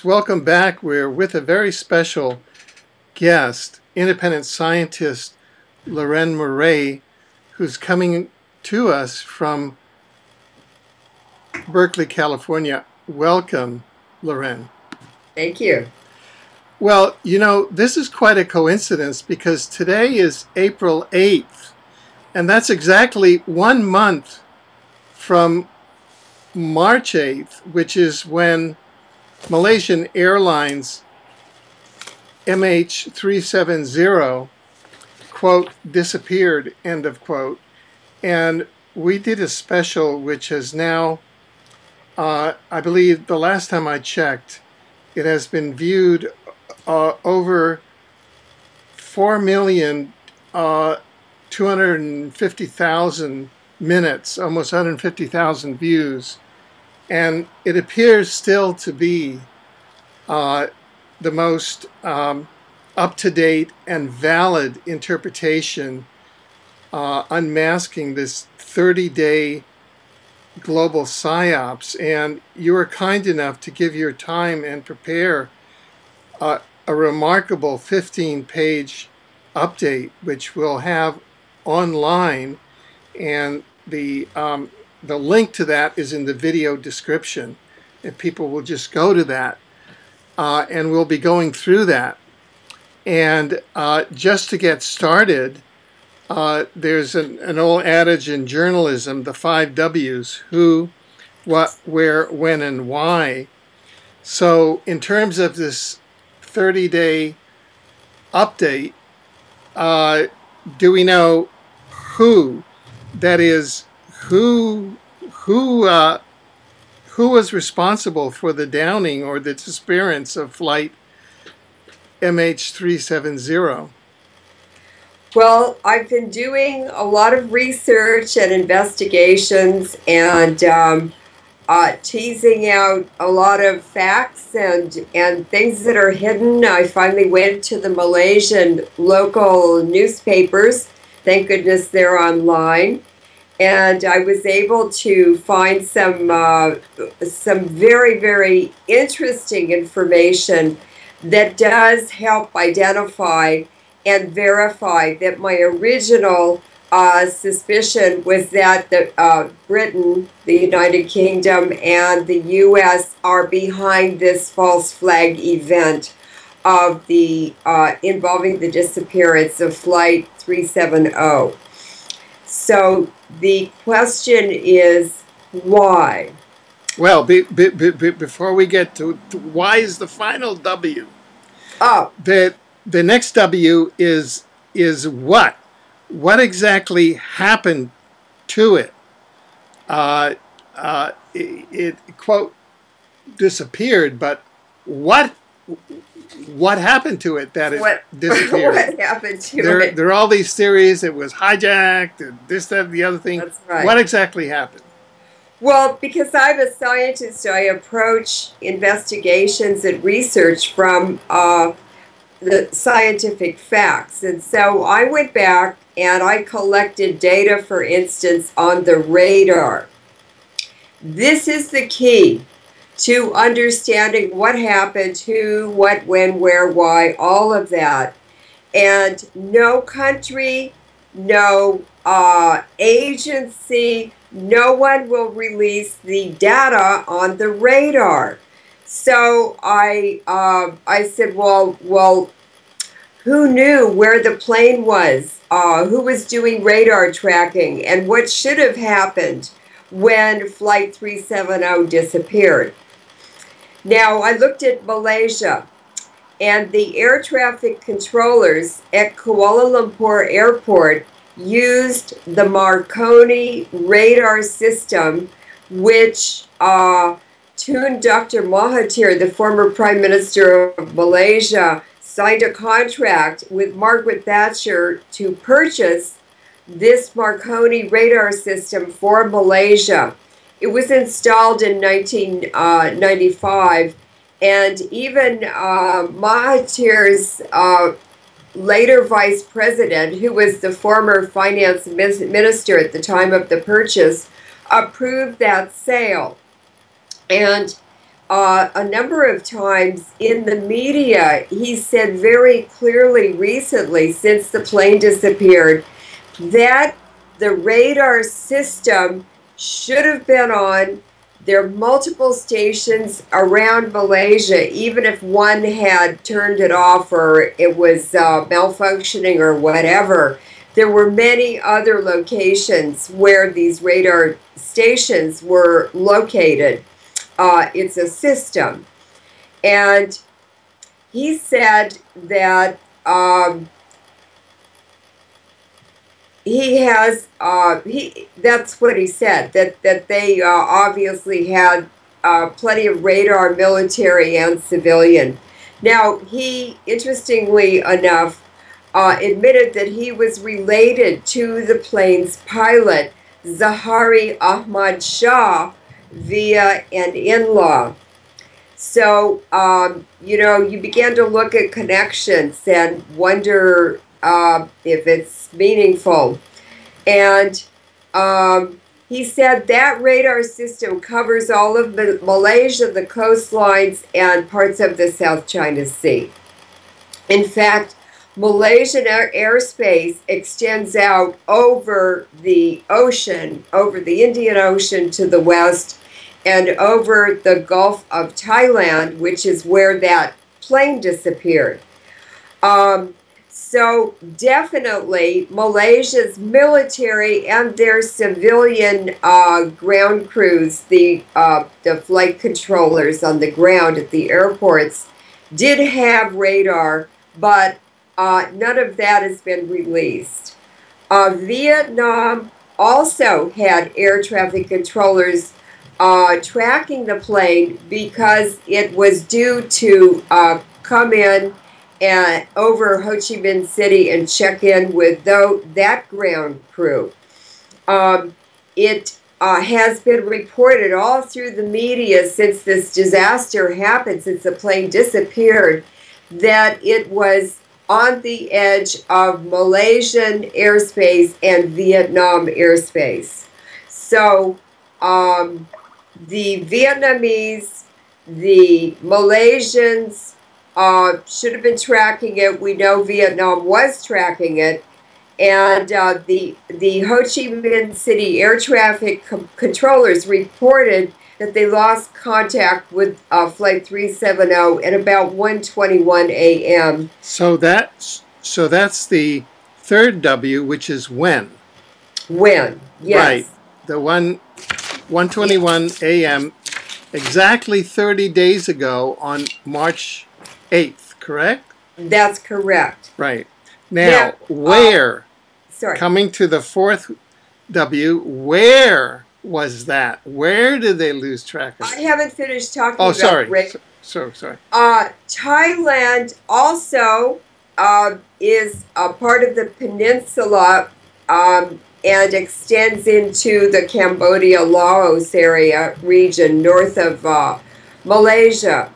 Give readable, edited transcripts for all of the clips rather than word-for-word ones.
Welcome back. We're with a very special guest, independent scientist Leuren Moret, who's coming to us from Berkeley, California. Welcome, Leuren. Thank you. Well, you know, this is quite a coincidence because today is April 8th, and that's exactly 1 month from March 8th, which is when Malaysian Airlines MH370, quote, disappeared, end of quote. And we did a special which has now, I believe the last time I checked, it has been viewed over 4,250,000 minutes, almost 150,000 views. And it appears still to be the most up-to-date and valid interpretation unmasking this 30-day global psyops. And you were kind enough to give your time and prepare a remarkable 15-page update, which we'll have online. And the link to that is in the video description, and people will just go to that, and we'll be going through that. And just to get started, there's an old adage in journalism, the 5 W's: who, what, where, when, and why. So in terms of this 30-day update, do we know who, that is, who was responsible for the downing or the disappearance of flight MH370? Well, I've been doing a lot of research and investigations and teasing out a lot of facts and things that are hidden. I finally went to the Malaysian local newspapers. Thank goodness they're online. And I was able to find some very, very interesting information that does help identify and verify that my original suspicion was that Britain, the United Kingdom, and the U.S. are behind this false flag event of the involving the disappearance of Flight 370. So the question is, why? Well, before we get to why is the final W, the next W is what? What exactly happened to it? It quote disappeared, but what happened to it that it disappeared? What happened to it? There are all these theories. It was hijacked, and this, that, and the other thing. That's right. What exactly happened? Well, because I'm a scientist, I approach investigations and research from the scientific facts. And so I went back and I collected data, for instance, on the radar. This is the key to understanding what happened, who, what, when, where, why, all of that. And no country, no agency, no one will release the data on the radar. So I said, well, who knew where the plane was? Who was doing radar tracking? And what should have happened when Flight 370 disappeared? Now, I looked at Malaysia, and the air traffic controllers at Kuala Lumpur Airport used the Marconi radar system, which Tun Dr. Mahathir, the former Prime Minister of Malaysia, signed a contract with Margaret Thatcher to purchase this Marconi radar system for Malaysia. It was installed in 1995, and even Mahathir's later vice president, who was the former finance minister at the time of the purchase, approved that sale. And a number of times in the media, he said very clearly recently, since the plane disappeared, that the radar system should have been on. There are multiple stations around Malaysia, even if one had turned it off or it was malfunctioning or whatever. There were many other locations where these radar stations were located. It's a system. And he said that that's what he said, that they obviously had plenty of radar, military and civilian. Now, he, interestingly enough, admitted that he was related to the plane's pilot, Zahari Ahmad Shah, via an in-law. So, you began to look at connections and wonder if it's meaningful. And he said that radar system covers all of Malaysia, the coastlines, and parts of the South China Sea. In fact, Malaysian airspace extends out over the ocean, over the Indian Ocean to the west, and over the Gulf of Thailand, which is where that plane disappeared. So definitely Malaysia's military and their civilian ground crews, the flight controllers on the ground at the airports, did have radar, but none of that has been released. Vietnam also had air traffic controllers tracking the plane because it was due to come in and over Ho Chi Minh City and check in with that ground crew. It has been reported all through the media since this disaster happened, since the plane disappeared, that it was on the edge of Malaysian airspace and Vietnam airspace. So the Vietnamese, the Malaysians should have been tracking it. We know Vietnam was tracking it. And the Ho Chi Minh City air traffic controllers reported that they lost contact with Flight 370 at about 1:21 a.m. So that's the third W, which is when. When, yes. Right. The 1:21 a.m. exactly 30 days ago on March 8th, correct? That's correct. Right. Now, where? Sorry. Coming to the fourth W, where was that? Where did they lose track of it? I haven't finished talking about sorry. Sorry. Thailand also is a part of the peninsula and extends into the Cambodia-Laos area region north of Malaysia.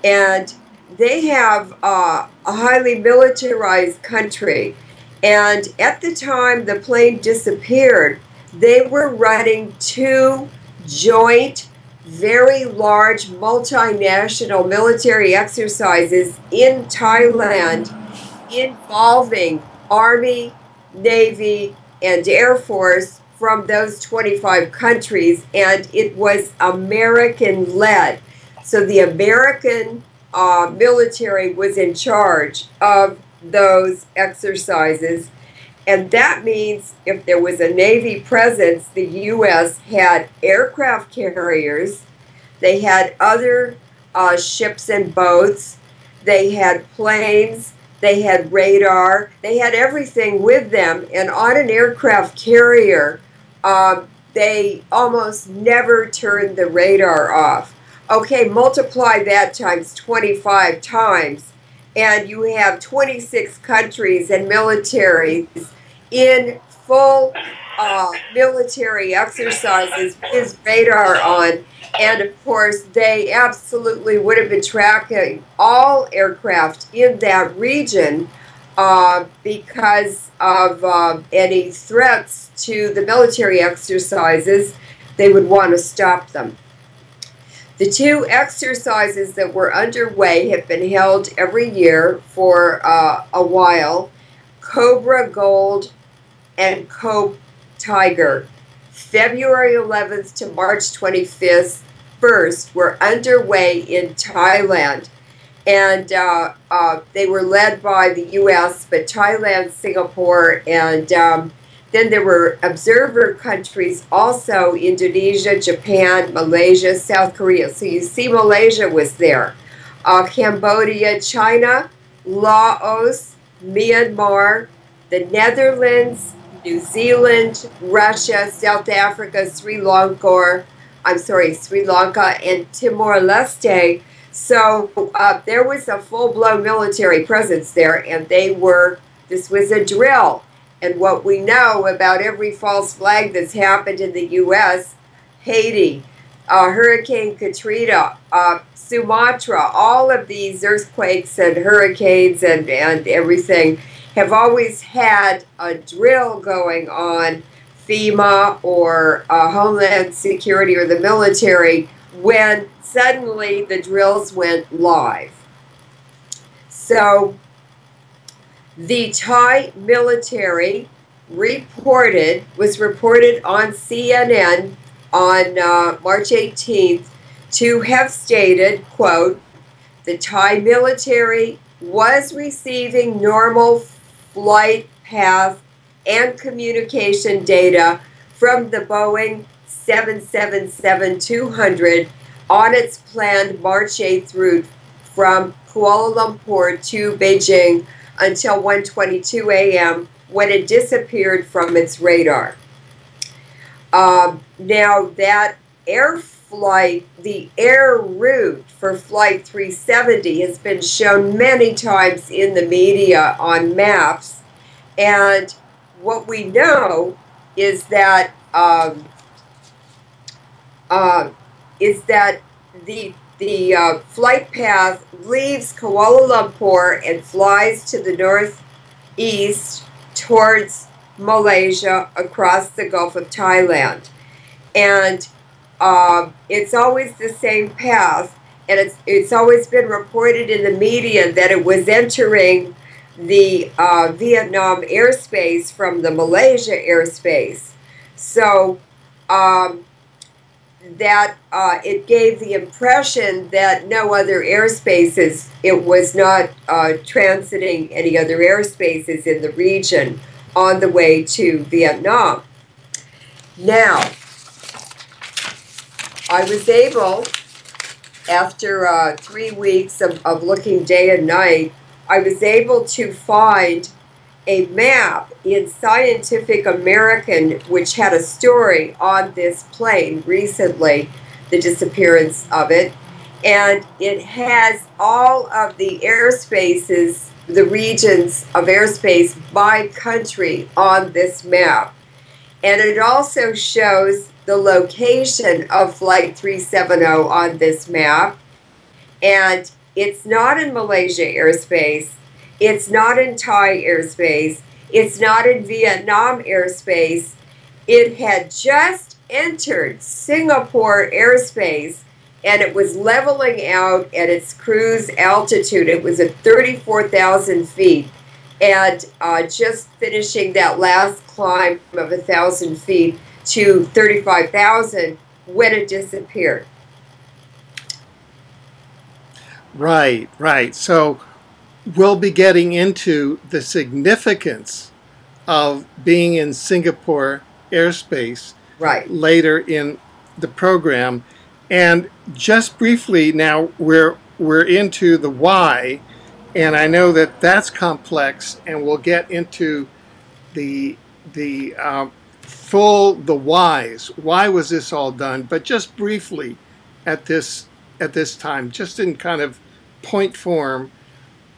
And they have a highly militarized country. And at the time the plane disappeared, they were running 2 joint, very large multinational military exercises in Thailand involving Army, Navy, and Air Force from those 25 countries, and it was American-led. So the American military was in charge of those exercises, and that means if there was a Navy presence, the U.S. had aircraft carriers, they had other ships and boats, they had planes, they had radar, they had everything with them, and on an aircraft carrier, they almost never turned the radar off. Okay, multiply that times 25 times, and you have 26 countries and militaries in full military exercises with radar on. And of course, they absolutely would have been tracking all aircraft in that region because of any threats to the military exercises. They would want to stop them. The two exercises that were underway have been held every year for a while. Cobra Gold and Cope Tiger, February 11th to March 25th, were underway in Thailand. And they were led by the U.S., but Thailand, Singapore, and then there were observer countries also, Indonesia, Japan, Malaysia, South Korea. So you see Malaysia was there. Cambodia, China, Laos, Myanmar, the Netherlands, New Zealand, Russia, South Africa, Sri Lanka, and Timor-Leste. So there was a full-blown military presence there, and this was a drill. And what we know about every false flag that's happened in the U.S., Haiti, Hurricane Katrina, Sumatra, all of these earthquakes and hurricanes and everything have always had a drill going on, FEMA or Homeland Security or the military, when suddenly the drills went live. So the Thai military was reported on CNN on March 18th to have stated, quote, the Thai military was receiving normal flight path and communication data from the Boeing 777-200 on its planned March 8th route from Kuala Lumpur to Beijing until 1:22 a.m. when it disappeared from its radar. Now that the air route for Flight 370 has been shown many times in the media on maps, and what we know is that the flight path leaves Kuala Lumpur and flies to the northeast towards Malaysia across the Gulf of Thailand. And it's always the same path, and it's always been reported in the media that it was entering the Vietnam airspace from the Malaysia airspace. So it gave the impression that no other airspaces, it was not transiting any other airspaces in the region on the way to Vietnam. Now, I was able, after 3 weeks of looking day and night, I was able to find a map in Scientific American which had a story on this plane recently, the disappearance of it, and it has all of the airspaces, the regions of airspace by country on this map. And it also shows the location of Flight 370 on this map, and it's not in Malaysia airspace. It's not in Thai airspace. It's not in Vietnam airspace. It had just entered Singapore airspace, and it was leveling out at its cruise altitude. It was at 34,000 feet, and just finishing that last climb of 1,000 feet to 35,000 when it disappeared. Right, right. So we'll be getting into the significance of being in Singapore airspace later in the program. And just briefly now, we're into the why, and I know that that's complex, and we'll get into the whys. Why was this all done? But just briefly at this time, just in kind of point form,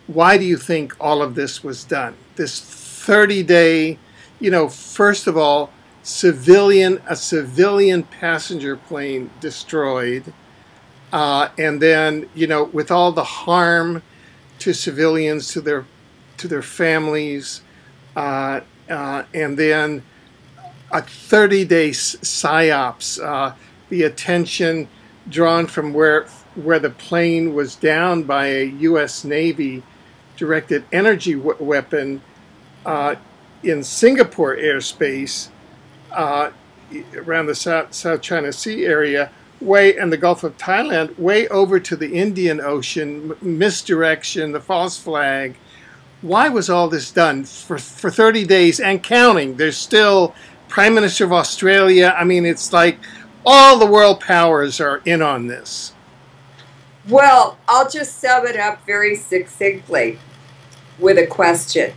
why do you think all of this was done? This 30-day, first of all, a civilian passenger plane destroyed, and then, with all the harm to civilians, to their families, and then a 30-day psyops, the attention drawn from where the plane was down by a U.S. Navy directed energy weapon in Singapore airspace, around the South China Sea area, and the Gulf of Thailand, way over to the Indian Ocean, misdirection, the false flag. Why was all this done for 30 days and counting? There's still Prime Minister of Australia. I mean, it's like all the world powers are in on this. Well, I'll just sum it up very succinctly with a question.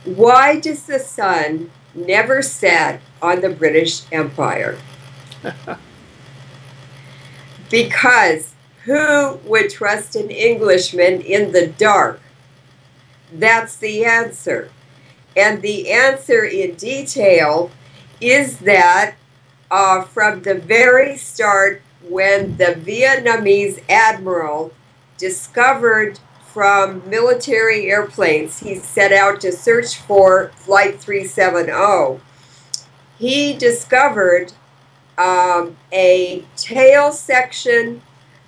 Why does the sun never set on the British Empire? Because who would trust an Englishman in the dark? That's the answer. And the answer in detail is that from the very start, when the Vietnamese admiral discovered from military airplanes, he set out to search for Flight 370, he discovered a tail section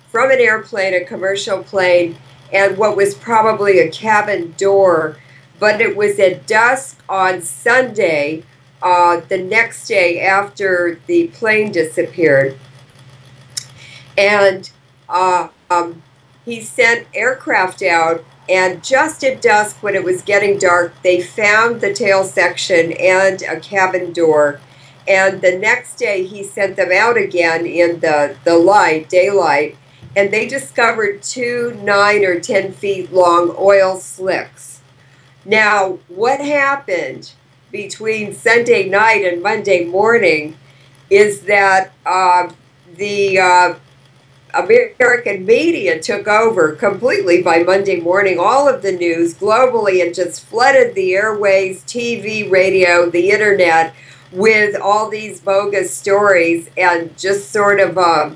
from an airplane, a commercial plane, and what was probably a cabin door, but it was at dusk on Sunday, the next day after the plane disappeared. And he sent aircraft out, and just at dusk, when it was getting dark, they found the tail section and a cabin door. And the next day, he sent them out again in the daylight, and they discovered 2 9 or 10 feet long oil slicks. Now, what happened between Sunday night and Monday morning is that the American media took over completely by Monday morning, all of the news globally, and just flooded the airways, TV, radio, the internet with all these bogus stories, and just sort of a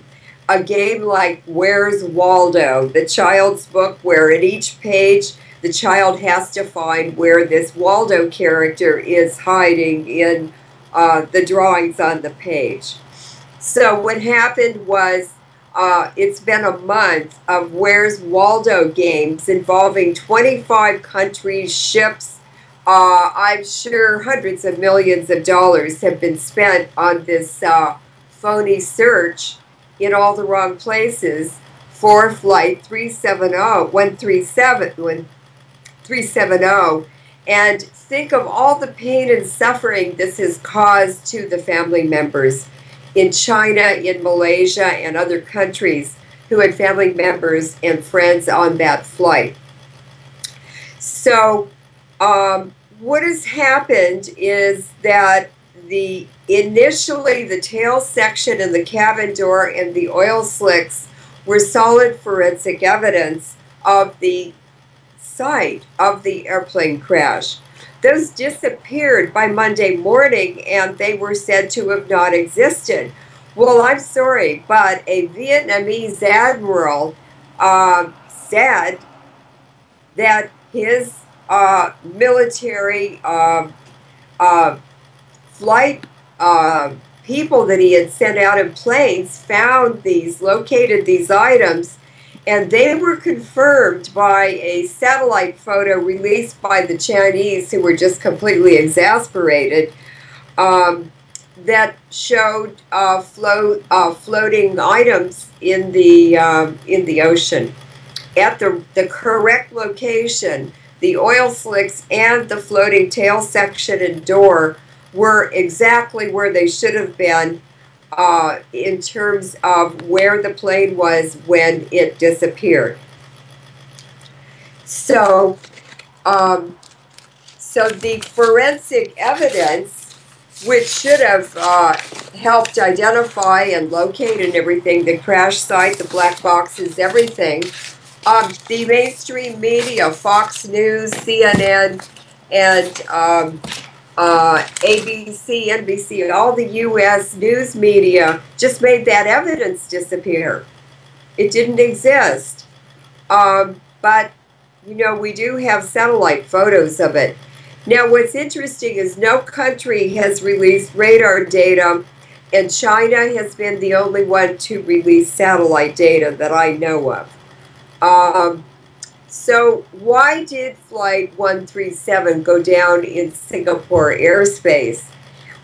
game like Where's Waldo, the child's book, where at each page the child has to find where this Waldo character is hiding in the drawings on the page. So what happened was, it's been a month of Where's Waldo games involving 25 countries, ships. I'm sure hundreds of millions of dollars have been spent on this phony search in all the wrong places for Flight 370. And think of all the pain and suffering this has caused to the family members in China, in Malaysia, and other countries who had family members and friends on that flight. So what has happened is that initially the tail section and the cabin door and the oil slicks were solid forensic evidence of the site of the airplane crash. Those disappeared by Monday morning, and they were said to have not existed. Well, I'm sorry, but a Vietnamese admiral said that his military flight people that he had sent out in planes located these items, and they were confirmed by a satellite photo released by the Chinese, who were just completely exasperated, that showed floating items in the ocean at the correct location. The oil slicks and the floating tail section and door were exactly where they should have been in terms of where the plane was when it disappeared. So, so the forensic evidence, which should have helped identify and locate and everything, the crash site, the black boxes, everything, the mainstream media, Fox News, CNN, and ABC, NBC, all the U.S. news media just made that evidence disappear. It didn't exist. But, you know, we do have satellite photos of it. Now, what's interesting is no country has released radar data and China has been the only one to release satellite data that I know of. So why did Flight 137 go down in Singapore airspace?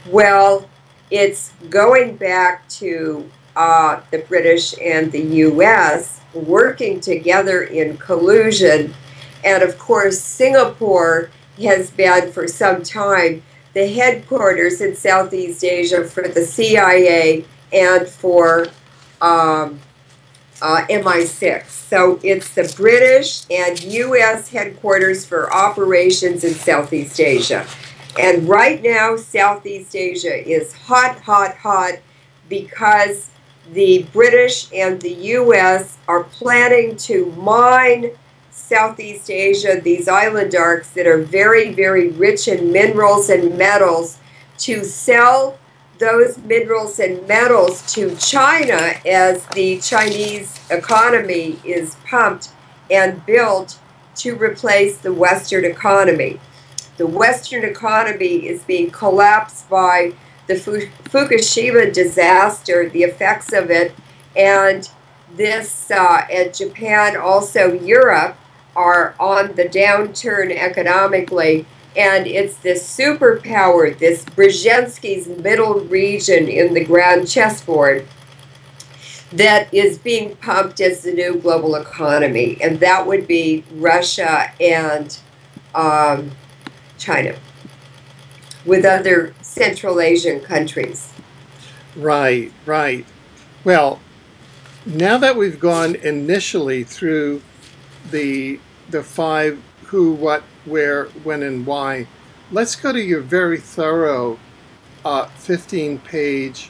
Well, it's going back to the British and the US working together in collusion. And of course, Singapore has been for some time the headquarters in Southeast Asia for the CIA and for MI6. So it's the British and US headquarters for operations in Southeast Asia. And right now, Southeast Asia is hot, hot, hot because the British and the US are planning to mine Southeast Asia, these island arcs that are very, very rich in minerals and metals, to sell those minerals and metals to China as the Chinese economy is pumped and built to replace the Western economy. The Western economy is being collapsed by the Fukushima disaster, the effects of it, and this, and Japan, also Europe, are on the downturn economically. And it's this superpower, this Brzezinski's middle region in the grand chessboard, that is being pumped as the new global economy. And that would be Russia and China, with other Central Asian countries. Right, right. Well, now that we've gone initially through the 5 who, what, where, when, and why, let's go to your very thorough 15-page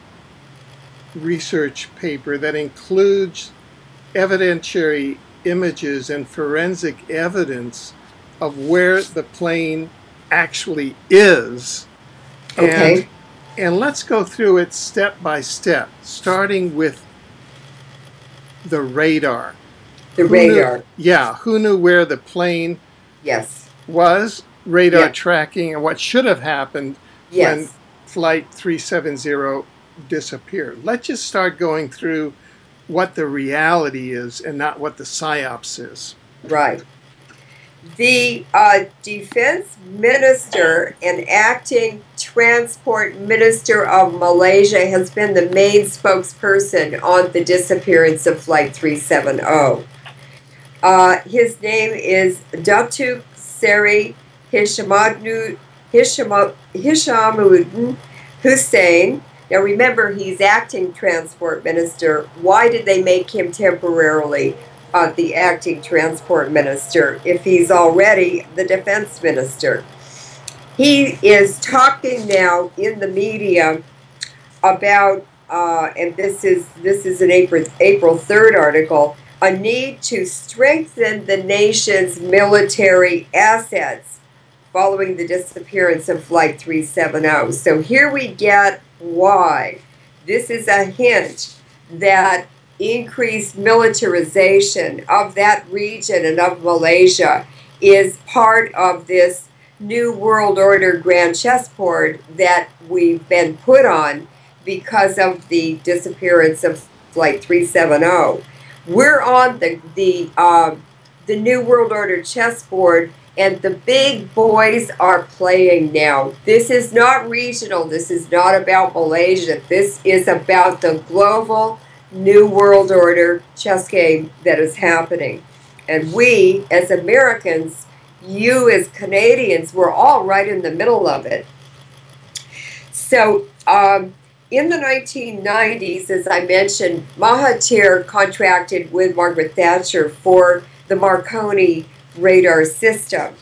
research paper that includes evidentiary images and forensic evidence of where the plane actually is. Okay. And let's go through it step by step, starting with the radar. The radar. Who knew where the plane Yes. was, radar tracking, and what should have happened when Yes. Flight 370 disappeared. Let's just start going through what the reality is and not what the psyops is. Right. The defense minister and acting transport minister of Malaysia has been the main spokesperson on the disappearance of Flight 370. His name is Datuk Seri Hishamuddin Hussein. Now remember, he's acting transport minister. Why did they make him temporarily the acting transport minister if he's already the defense minister? He is talking now in the media about, and this is an April 3rd article, a need to strengthen the nation's military assets following the disappearance of Flight 370. So here we get why. This is a hint that increased militarization of that region and of Malaysia is part of this new world order grand chessboard that we've been put on because of the disappearance of Flight 370. We're on the new world order chessboard, and the big boys are playing now. This is not regional. This is not about Malaysia. This is about the global new world order chess game that is happening. And we, as Americans, you as Canadians, we're all right in the middle of it. So in the 1990s, as I mentioned, Mahathir contracted with Margaret Thatcher for the Marconi radar system.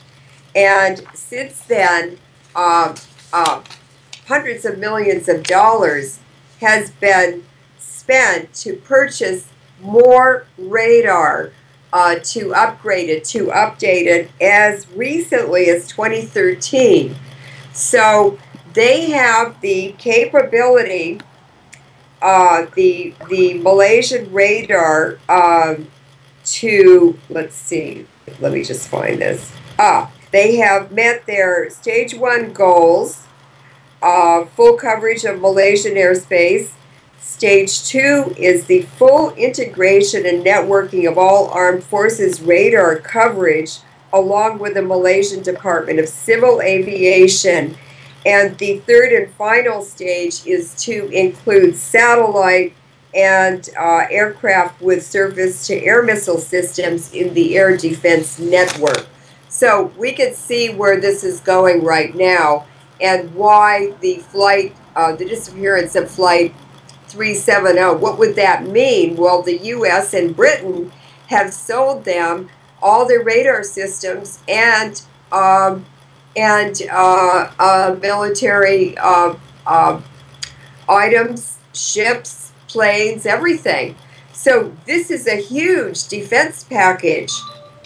And since then, hundreds of millions of dollars has been spent to purchase more radar, to upgrade it, to update it as recently as 2013. So they have the capability, the Malaysian radar, to, let's see, let me just find this. They have met their stage 1 goals full coverage of Malaysian airspace. Stage 2 is the full integration and networking of all armed forces radar coverage along with the Malaysian Department of Civil Aviation. And the third and final stage is to include satellite and aircraft with surface-to-air missile systems in the air defense network. So we can see where this is going right now and why the disappearance of Flight 370. What would that mean? Well, the U.S. and Britain have sold them all their radar systems and military items, ships, planes, everything. So this is a huge defense package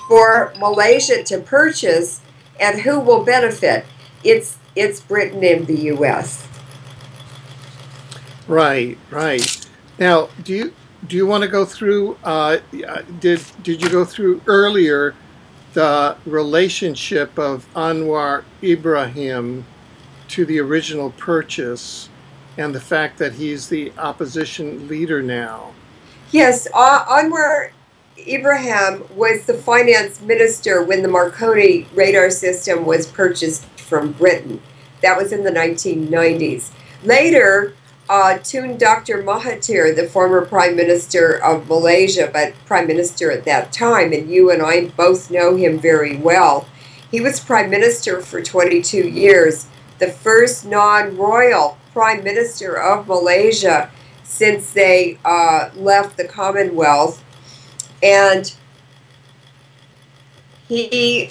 for Malaysia to purchase, and who will benefit? It's Britain and the U.S. Right, right. Now, do you want to go through? Did you go through earlier the relationship of Anwar Ibrahim to the original purchase, and the fact that he's the opposition leader now? Yes, Anwar Ibrahim was the finance minister when the Marconi radar system was purchased from Britain. That was in the 1990s. Later, Tun Dr. Mahathir, the former Prime Minister of Malaysia, but Prime Minister at that time, and you and I both know him very well. He was Prime Minister for 22 years, the first non-royal Prime Minister of Malaysia since they left the Commonwealth. And he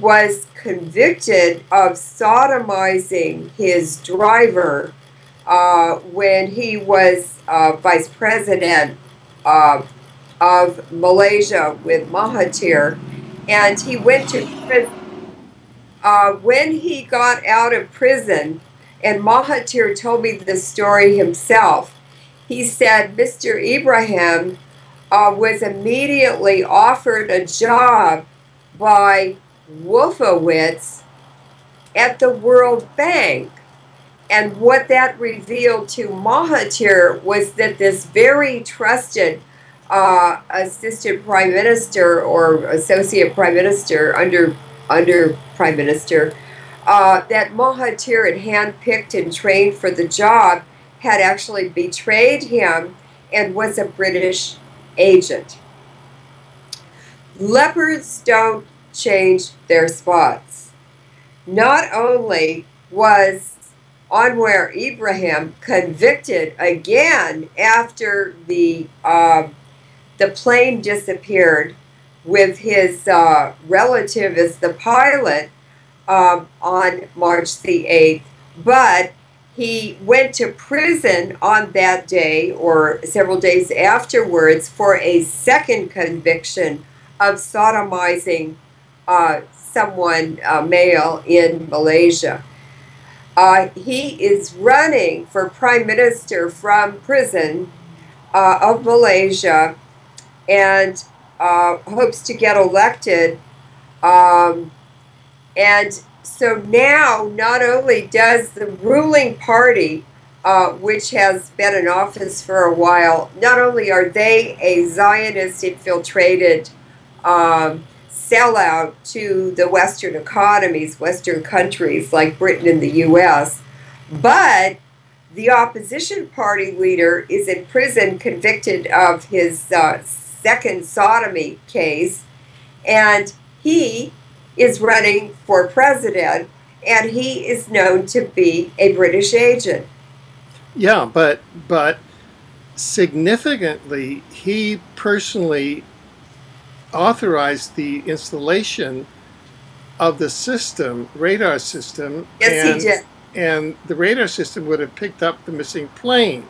was convicted of sodomizing his driver when he was vice president of Malaysia with Mahathir, and he went to prison. When he got out of prison, and Mahathir told me the story himself, he said Mr. Ibrahim was immediately offered a job by Wolfowitz at the World Bank. And what that revealed to Mahathir was that this very trusted assistant prime minister or associate prime minister under prime minister that Mahathir had handpicked and trained for the job had actually betrayed him and was a British agent. Leopards don't change their spots. Not only was Anwar Ibrahim convicted again after the plane disappeared with his relative as the pilot on March the 8th, but he went to prison on that day or several days afterwards for a second conviction of sodomizing someone, male, in Malaysia. He is running for prime minister from prison of Malaysia and hopes to get elected. And so now, not only does the ruling party, which has been in office for a while, not only are they a Zionist infiltrated sellout to the Western economies, Western countries like Britain and the U.S., but the opposition party leader is in prison convicted of his second sodomy case, and he is running for president, and he is known to be a British agent. Yeah, but significantly, he personally authorized the installation of the system, radar system. Yes, he did. And the radar system would have picked up the missing plane.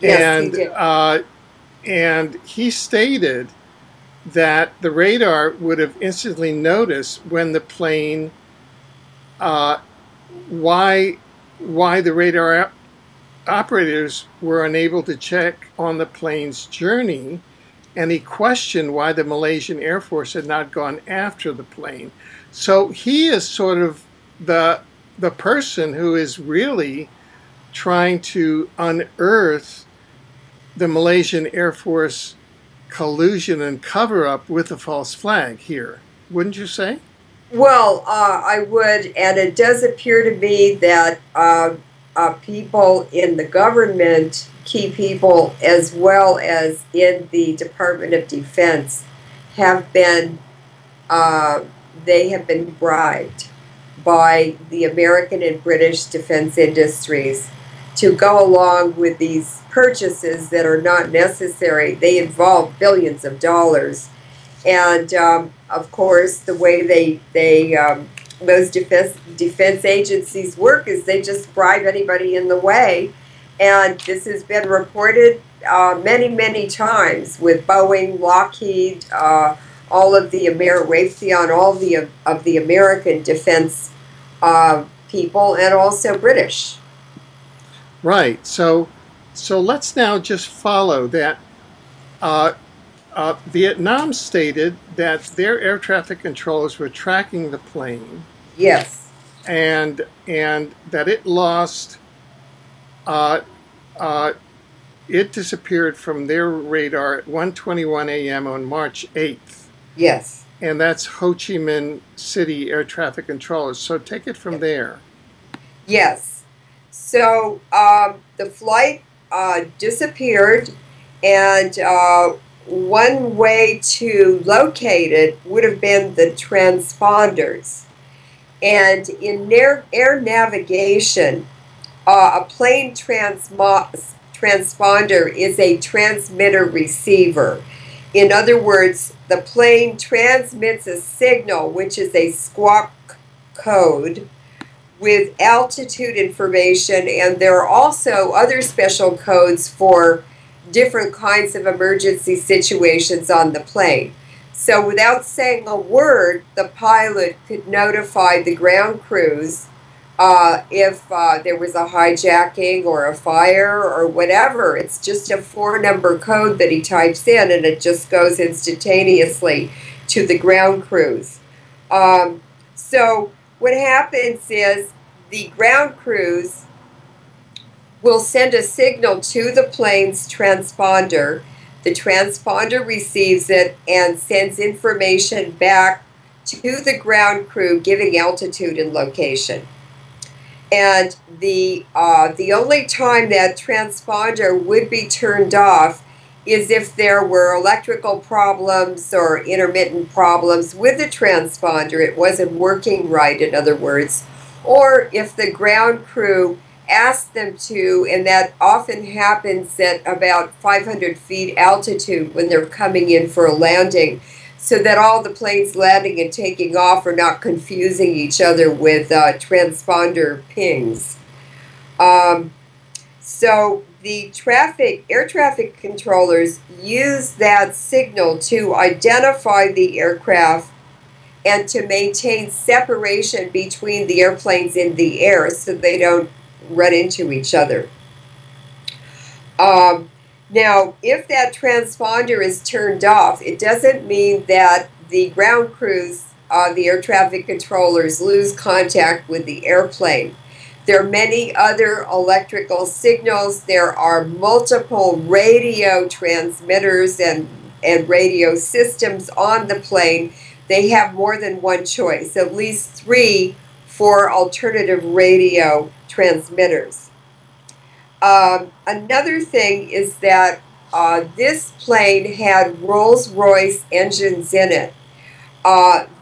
Yes, he did. And he stated that the radar would have instantly noticed when the plane, why the radar operators were unable to check on the plane's journey, and he questioned why the Malaysian Air Force had not gone after the plane. So he is sort of the the person who is really trying to unearth the Malaysian Air Force collusion and cover-up with the false flag here, wouldn't you say? Well, I would, and it does appear to me that people in the government, key people, as well as in the Department of Defense, have been they have been bribed by the American and British defense industries to go along with these purchases that are not necessary. They involve billions of dollars. And of course, the way those defense agencies work is they just bribe anybody in the way. And this has been reported many, many times with Boeing, Lockheed, all of the Raytheon, all of the American defense people, and also British. Right. So let's now just follow that. Vietnam stated that their air traffic controllers were tracking the plane. Yes. And that it lost. It disappeared from their radar at 1:21 a.m. on March 8th. Yes. And that's Ho Chi Minh City air traffic controllers. So take it from there. Yes. So the flight disappeared, and one way to locate it would have been the transponders. And in air navigation, a plane transponder is a transmitter-receiver. In other words, the plane transmits a signal, which is a squawk code, with altitude information, and there are also other special codes for different kinds of emergency situations on the plane. So without saying a word, the pilot could notify the ground crews if there was a hijacking or a fire or whatever. It's just a 4-number code that he types in, and it just goes instantaneously to the ground crews. So what happens is the ground crews will send a signal to the plane's transponder. The transponder receives it and sends information back to the ground crew, giving altitude and location. And the only time that transponder would be turned off is if there were electrical problems or intermittent problems with the transponder. It wasn't working right, in other words. Or if the ground crew asked them to, and that often happens at about 500 feet altitude when they're coming in for a landing, so that all the planes landing and taking off are not confusing each other with transponder pings. So the air traffic controllers use that signal to identify the aircraft and to maintain separation between the airplanes in the air so they don't run into each other. Now, if that transponder is turned off, it doesn't mean that the ground crews, the air traffic controllers, lose contact with the airplane. There are many other electrical signals. There are multiple radio transmitters and radio systems on the plane. They have more than one choice, at least 3 for alternative radio transmitters. Another thing is that this plane had Rolls-Royce engines in it.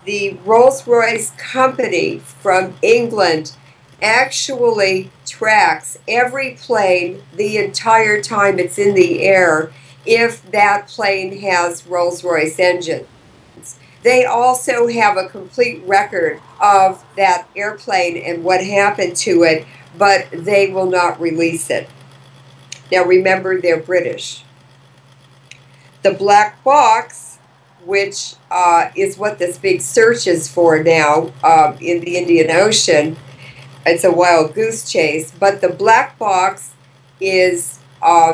The Rolls-Royce company from England actually tracks every plane the entire time it's in the air if that plane has Rolls-Royce engines. They also have a complete record of that airplane and what happened to it, but they will not release it. Now remember, they're British. The black box, which is what this big search is for now in the Indian Ocean, it's a wild goose chase, but the black box is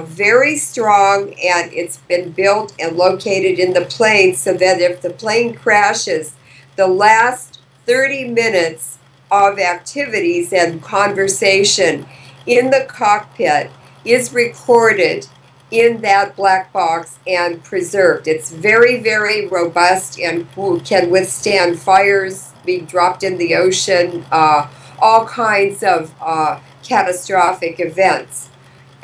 very strong, and it's been built and located in the plane so that if the plane crashes, the last 30 minutes of activities and conversation in the cockpit is recorded in that black box and preserved. It's very, very robust and can withstand fires being dropped in the ocean, all kinds of catastrophic events.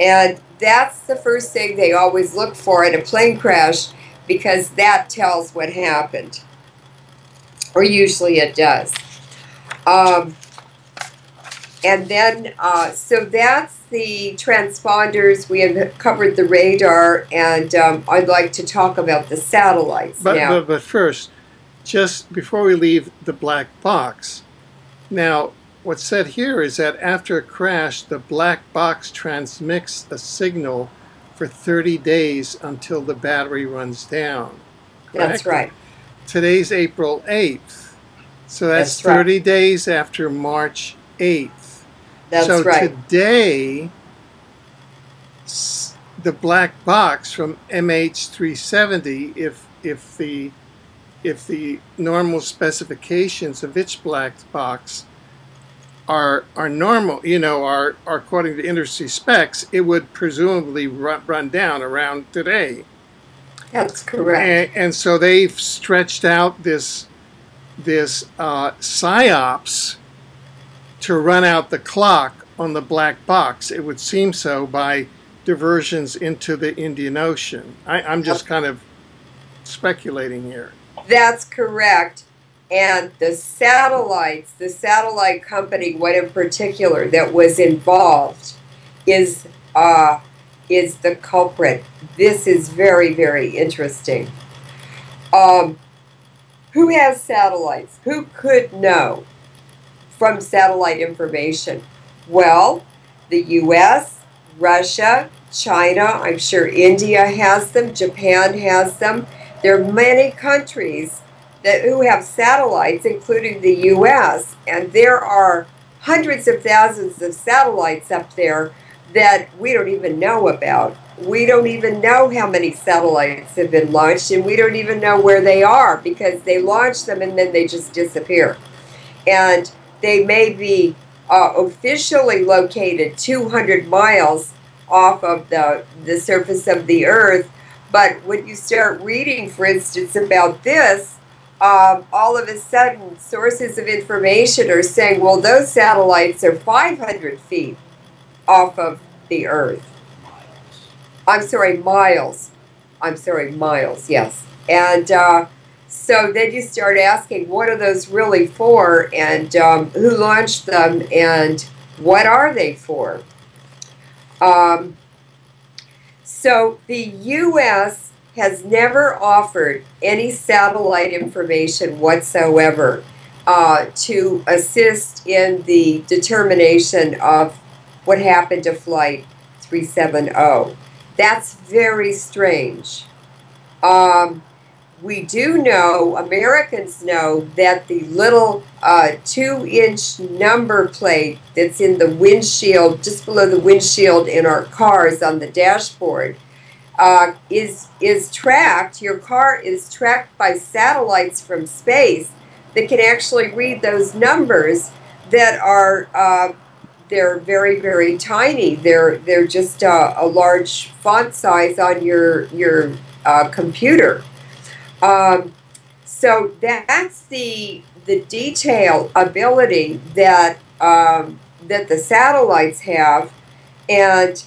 And that's the first thing they always look for in a plane crash, because that tells what happened. Or usually it does. And then, so that's the transponders. We have covered the radar, and I'd like to talk about the satellites now. But first, just before we leave the black box, now what's said here is that after a crash, the black box transmits a signal for 30 days until the battery runs down. Correct? That's right. Today's April 8th. So that's 30 days after March 8th. That's so right. Today, the black box from MH370, if the normal specifications of its black box are normal, are according to industry specs, it would presumably run down around today. That's correct. And so they've stretched out this psyops to run out the clock on the black box. It would seem so by diversions into the Indian Ocean. I'm just kind of speculating here. That's correct. And the satellites, the satellite company, one in particular that was involved, is the culprit. This is very, very interesting. Who has satellites? Who could know from satellite information? Well, the US, Russia, China, I'm sure India has them, Japan has them. There are many countries who have satellites, including the US, and there are hundreds of thousands of satellites up there that we don't even know about. We don't even know how many satellites have been launched, and we don't even know where they are, because they launch them and then they just disappear. And they may be officially located 200 miles off of the surface of the Earth, but when you start reading, for instance, about this, all of a sudden sources of information are saying, well, those satellites are 500 feet off of the Earth. I'm sorry, miles. I'm sorry, miles, yes. And so then you start asking, what are those really for, and who launched them, and what are they for? So the U.S. has never offered any satellite information whatsoever to assist in the determination of what happened to Flight 370. That's very strange. We do know, Americans know, that the little 2-inch number plate that's in the windshield, just below the windshield in our cars on the dashboard, is tracked. Your car is tracked by satellites from space that can actually read those numbers that are they're very, very tiny. They're just a large font size on your computer. So that's the detail ability that that the satellites have, and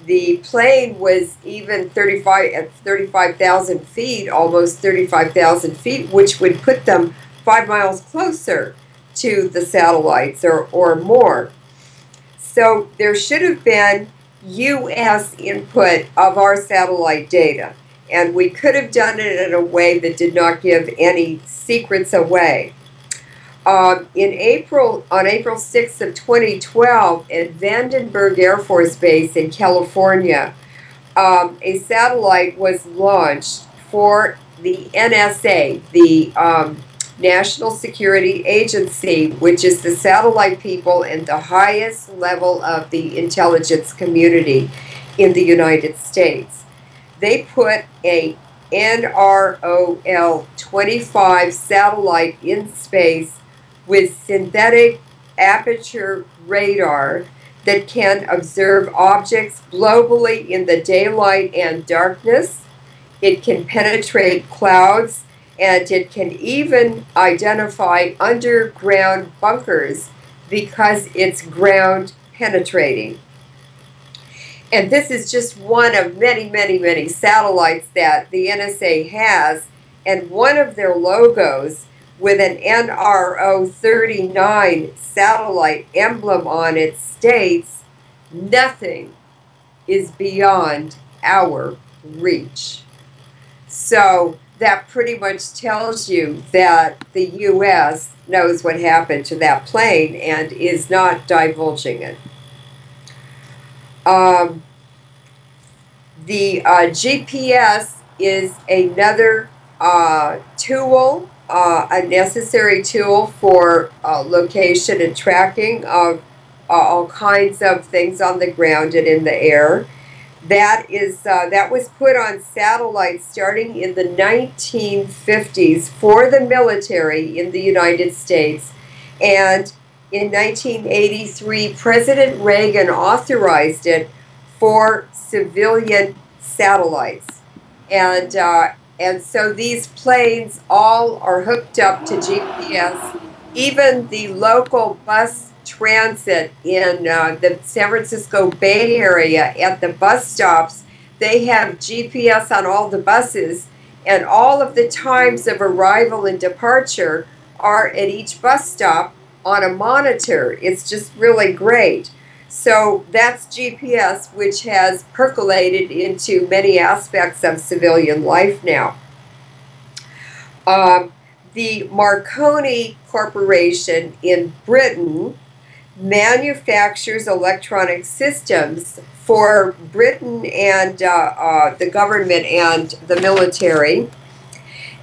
the plane was even 35,000 feet, almost 35,000 feet, which would put them 5 miles closer to the satellites or more. So there should have been U.S. input of our satellite data, and we could have done it in a way that did not give any secrets away. On April 6th of 2012, at Vandenberg Air Force Base in California, a satellite was launched for the NSA, the National Security Agency, which is the satellite people and the highest level of the intelligence community in the United States. They put a NROL 25 satellite in space with synthetic aperture radar that can observe objects globally in the daylight and darkness. It can penetrate clouds, and it can even identify underground bunkers because it's ground penetrating. And this is just one of many, many, many satellites that the NSA has, and one of their logos with an NRO 39 satellite emblem on it states, "Nothing is beyond our reach." So that pretty much tells you that the U.S. knows what happened to that plane and is not divulging it. The GPS is another tool, a necessary tool for location and tracking of all kinds of things on the ground and in the air. That was put on satellites starting in the 1950s for the military in the United States, and in 1983 President Reagan authorized it for civilian satellites, and so these planes all are hooked up to GPS. Even the local bus transit in the San Francisco Bay Area at the bus stops, they have GPS on all the buses, and all of the times of arrival and departure are at each bus stop on a monitor. It's just really great. So that's GPS, which has percolated into many aspects of civilian life now. The Marconi Corporation in Britain manufactures electronic systems for Britain and the government and the military,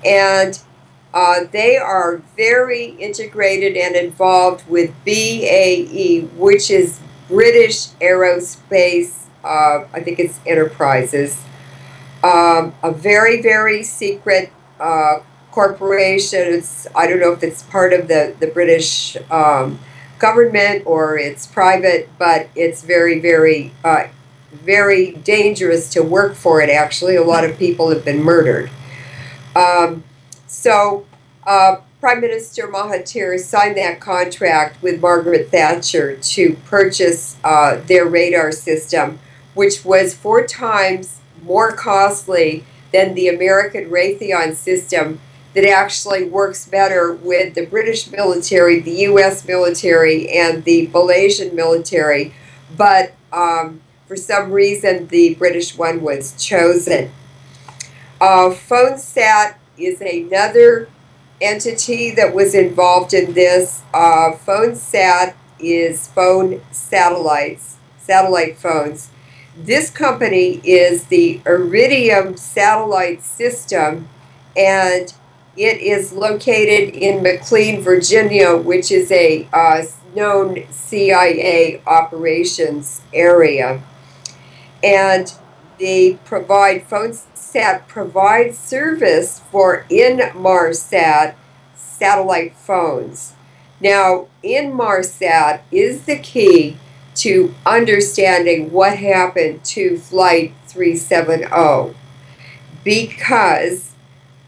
and they are very integrated and involved with BAE, which is British Aerospace, I think it's Enterprises, a very, very secret corporation. I don't know if it's part of the British government or it's private, but it's very, very, very dangerous to work for it, actually. A lot of people have been murdered. Prime Minister Mahathir signed that contract with Margaret Thatcher to purchase their radar system, which was 4 times more costly than the American Raytheon system that actually works better with the British military, the U.S. military, and the Malaysian military. But for some reason, the British one was chosen. PhoneSat is another entity that was involved in this. PhoneSat is phone satellites, satellite phones. This company is the Iridium satellite system, and it is located in McLean, Virginia, which is a known CIA operations area. And they provide, PhoneSat provides service for Inmarsat satellite phones. Now, Inmarsat is the key to understanding what happened to Flight 370, because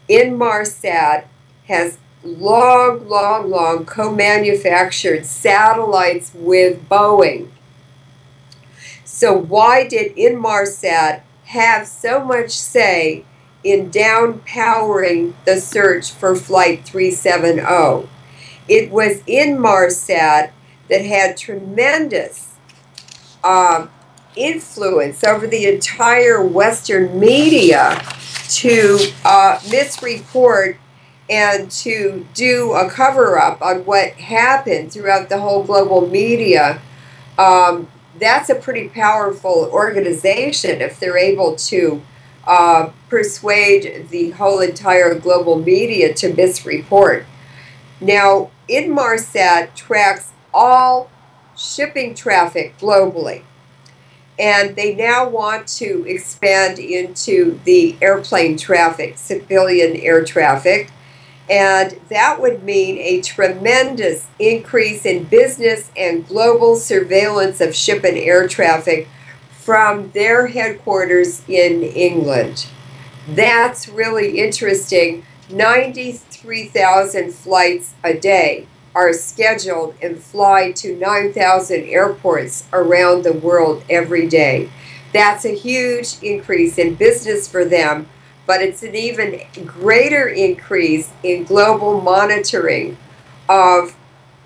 Inmarsat has long co-manufactured satellites with Boeing. So why did Inmarsat have so much say in down-powering the search for Flight 370? It was Inmarsat that had tremendous influence over the entire Western media to misreport and to do a cover-up on what happened throughout the whole global media. That's a pretty powerful organization if they're able to persuade the whole entire global media to misreport. Now, Inmarsat tracks all shipping traffic globally, and they now want to expand into the airplane traffic, civilian air traffic, And that would mean a tremendous increase in business and global surveillance of ship and air traffic from their headquarters in England. That's really interesting. 93,000 flights a day are scheduled and fly to 9,000 airports around the world every day. That's a huge increase in business for them, but it's an even greater increase in global monitoring of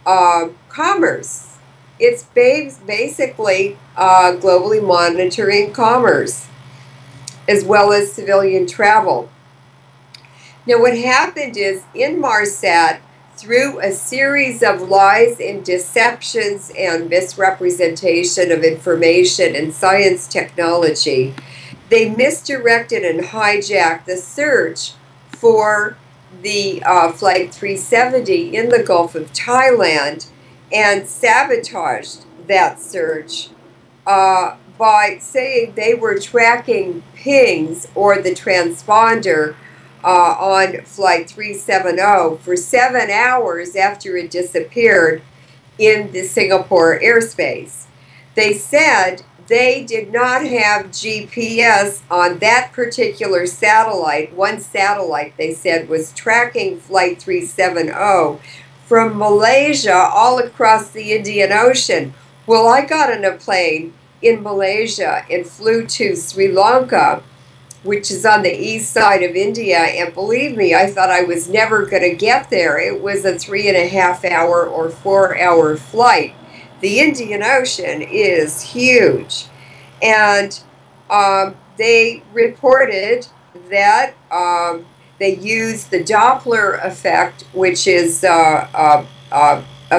commerce. It's basically globally monitoring commerce as well as civilian travel. Now, what happened is Inmarsat, through a series of lies and deceptions and misrepresentation of information and science technology, they misdirected and hijacked the search for the Flight 370 in the Gulf of Thailand and sabotaged that search by saying they were tracking pings or the transponder on Flight 370 for 7 hours after it disappeared in the Singapore airspace. They said they did not have GPS on that particular satellite. One satellite, they said, was tracking Flight 370 from Malaysia all across the Indian Ocean. Well, I got on a plane in Malaysia and flew to Sri Lanka, which is on the east side of India, and believe me, I thought I was never going to get there. It was a 3.5 hour or 4 hour flight. The Indian Ocean is huge, and they reported that they used the Doppler effect, which is a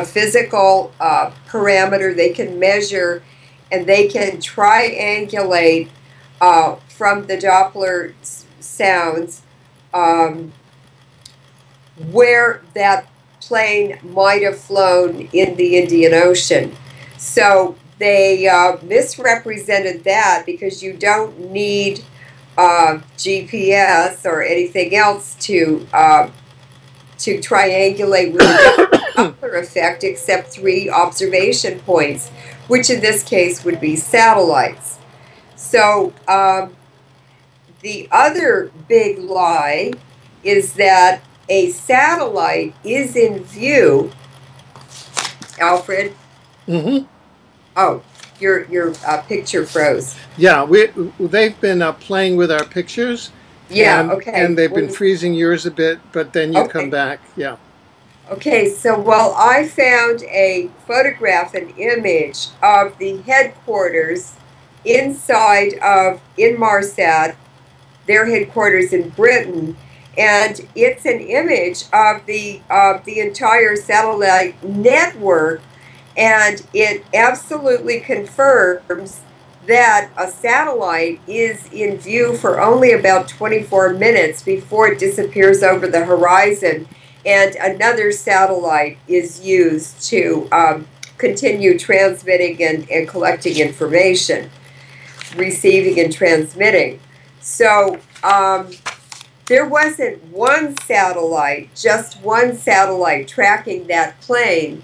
physical parameter they can measure, and they can triangulate from the Doppler sounds where that plane might have flown in the Indian Ocean. So they misrepresented that because you don't need GPS or anything else to triangulate with the Doppler effect except 3 observation points, which in this case would be satellites. So the other big lie is that a satellite is in view. Alfred? Mm-hmm. Oh, your picture froze. Yeah, they've been playing with our pictures. Yeah, okay. And they've been freezing yours a bit, but then you come back. Yeah. Okay, so I found a photograph, an image of the headquarters inside of Inmarsat, their headquarters in Britain, and it's an image of the entire satellite network, and it absolutely confirms that a satellite is in view for only about 24 minutes before it disappears over the horizon, and another satellite is used to continue transmitting and collecting information, receiving and transmitting. So there wasn't one satellite, just one satellite tracking that plane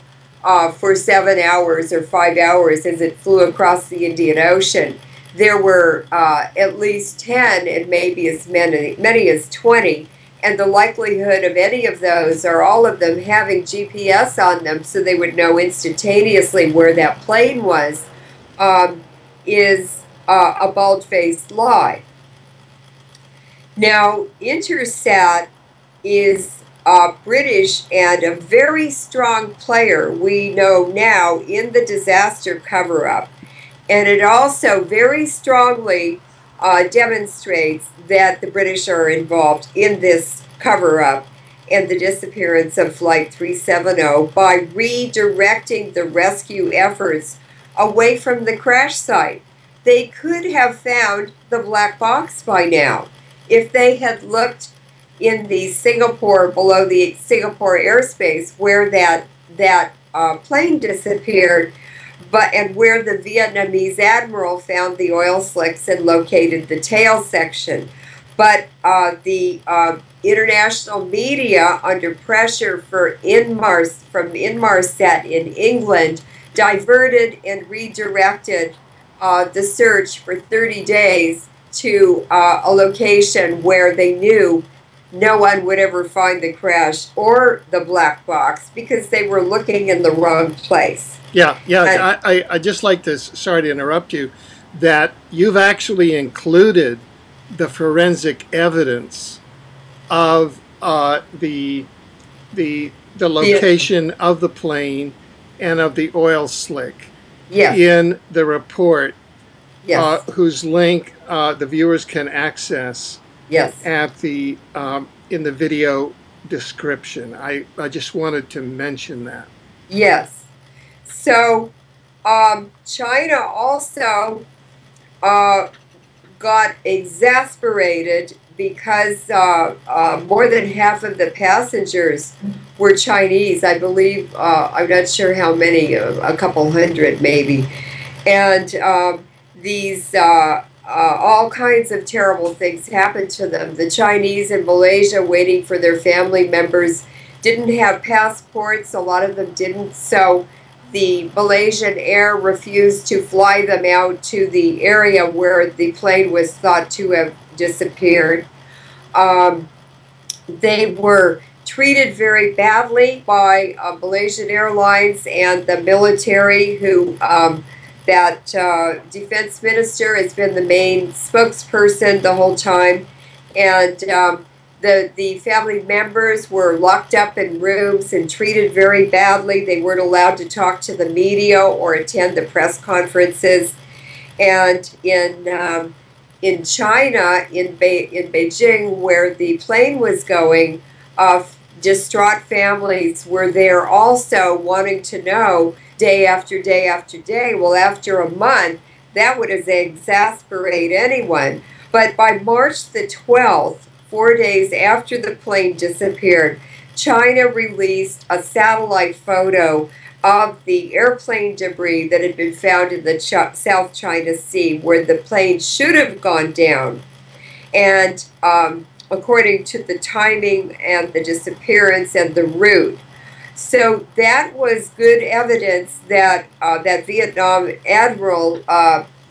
for 7 hours or 5 hours as it flew across the Indian Ocean. There were at least 10 and maybe as many as 20, and the likelihood of any of those or all of them having GPS on them so they would know instantaneously where that plane was is a bald-faced lie. Now, Intersat is British and a very strong player, we know now, in the disaster cover-up. And it also very strongly demonstrates that the British are involved in this cover-up and the disappearance of Flight 370 by redirecting the rescue efforts away from the crash site. They could have found the black box by now if they had looked in the Singapore, below the Singapore airspace where that plane disappeared, and where the Vietnamese admiral found the oil slicks and located the tail section. But the international media, under pressure from Inmarsat in England, diverted and redirected the search for 30 days to a location where they knew no one would ever find the crash or the black box because they were looking in the wrong place. Yeah, yeah. I just like to, sorry to interrupt you, that you've actually included the forensic evidence of the location of the plane and of the oil slick, yes, in the report, yes, whose link the viewers can access, yes, at the in the video description. I just wanted to mention that. yes. So China also got exasperated because more than half of the passengers were Chinese. I believe, I'm not sure how many, a couple hundred maybe. And these all kinds of terrible things happened to them. The Chinese in Malaysia waiting for their family members didn't have passports. A lot of them didn't. So the Malaysian Air refused to fly them out to the area where the plane was thought to have disappeared. They were treated very badly by Malaysian Airlines and the military, who that defense minister has been the main spokesperson the whole time. And the family members were locked up in rooms and treated very badly. They weren't allowed to talk to the media or attend the press conferences. And in China, in Beijing, where the plane was going, distraught families were there also, wanting to know day after day after day. Well, after a month, that would exasperate anyone. But by March the 12th, 4 days after the plane disappeared, China released a satellite photo of the airplane debris that had been found in the South China Sea, where the plane should have gone down. And according to the timing and the disappearance and the route. So that was good evidence that that Vietnam admiral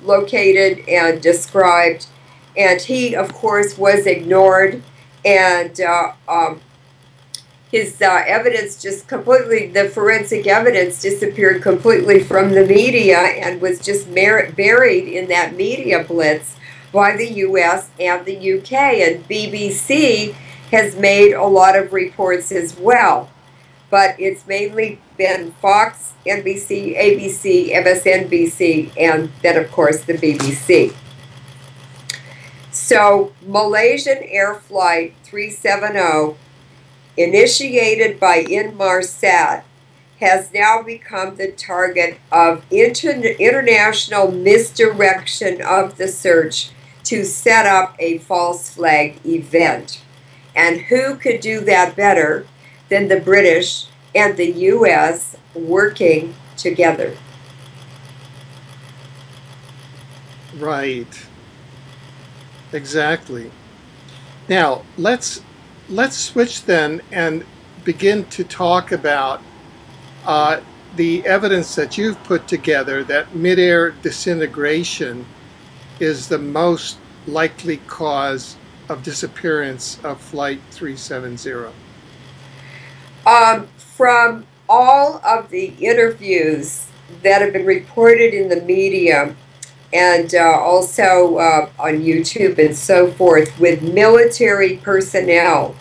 located and described. And he, of course, was ignored, and his evidence just completely, the forensic evidence disappeared completely from the media and was just buried in that media blitz by the U.S. and the U.K. And BBC has made a lot of reports as well. But it's mainly been Fox, NBC, ABC, MSNBC, and then, of course, the BBC. So Malaysian Air Flight 370, initiated by Inmarsat, has now become the target of international misdirection of the search to set up a false flag event. And who could do that better than the British and the U.S. working together? Right. Exactly. Now, let's switch then and begin to talk about the evidence that you've put together that midair disintegration is the most likely cause of disappearance of Flight 370. From all of the interviews that have been reported in the media and also on YouTube and so forth with military personnel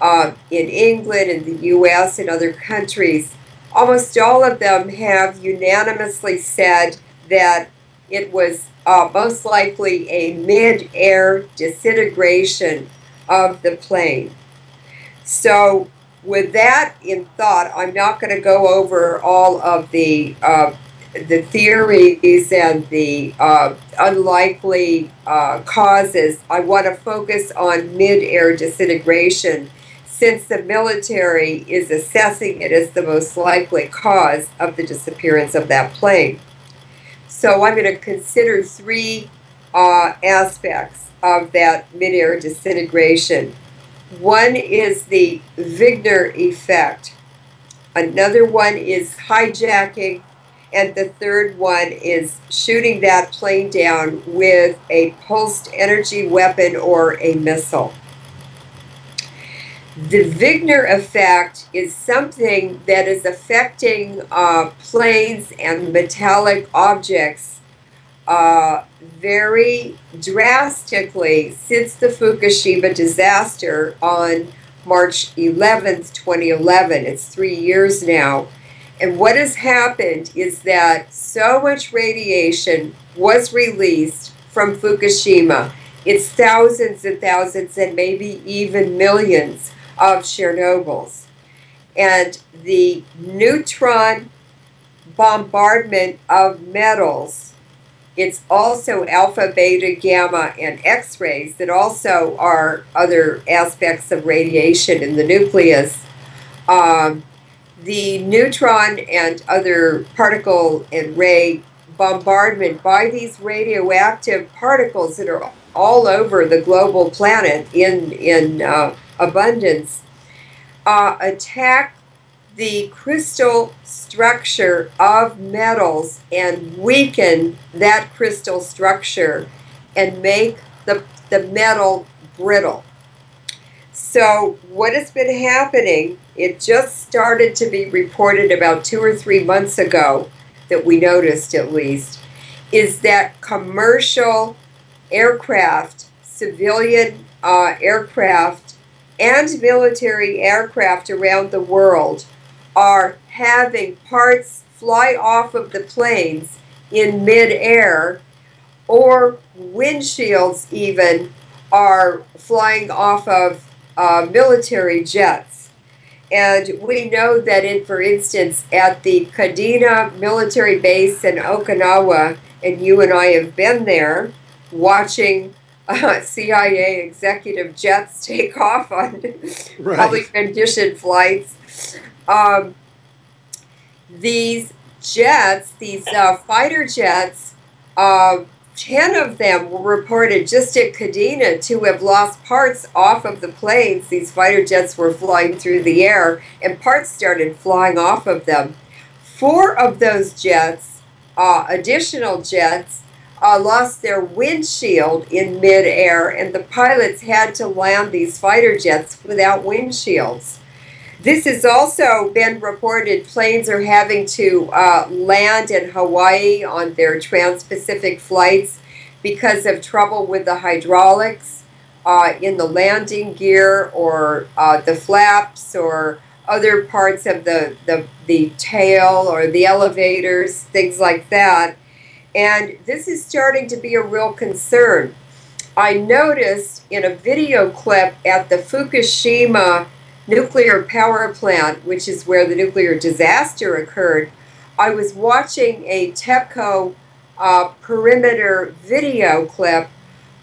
in England and the U.S. and other countries, almost all of them have unanimously said that it was most likely a mid-air disintegration of the plane. So with that in thought, I'm not going to go over all of the theories and the unlikely causes. I want to focus on mid-air disintegration, since the military is assessing it as the most likely cause of the disappearance of that plane. So I'm going to consider three aspects of that midair disintegration. One is the Wigner effect. Another one is hijacking. And the third one is shooting that plane down with a pulsed energy weapon or a missile. The Wigner effect is something that is affecting planes and metallic objects very drastically since the Fukushima disaster on March 11th, 2011. It's 3 years now. And what has happened is that so much radiation was released from Fukushima. It's thousands and thousands and maybe even millions of Chernobyls. And the neutron bombardment of metals, it's also alpha, beta, gamma, and X-rays that also are other aspects of radiation in the nucleus. The neutron and other particle and ray bombardment by these radioactive particles that are all over the global planet in abundance attack the crystal structure of metals and weaken that crystal structure and make the metal brittle. So what has been happening, it just started to be reported about 2 or 3 months ago, that we noticed at least, is that commercial aircraft, civilian aircraft, and military aircraft around the world are having parts fly off of the planes in midair, or windshields even are flying off of military jets. And we know that, for instance, at the Kadena military base in Okinawa, and you and I have been there, watching CIA executive jets take off on public conditioned flights. These jets, these fighter jets, 10 of them were reported just at Kadena to have lost parts off of the planes. These fighter jets were flying through the air, and parts started flying off of them. 4 of those jets, additional jets, lost their windshield in midair, and the pilots had to land these fighter jets without windshields. This has also been reported. Planes are having to land in Hawaii on their trans-Pacific flights because of trouble with the hydraulics in the landing gear, or the flaps, or other parts of the tail, or the elevators, things like that. And this is starting to be a real concern. I noticed in a video clip at the Fukushima nuclear power plant, which is where the nuclear disaster occurred, I was watching a TEPCO perimeter video clip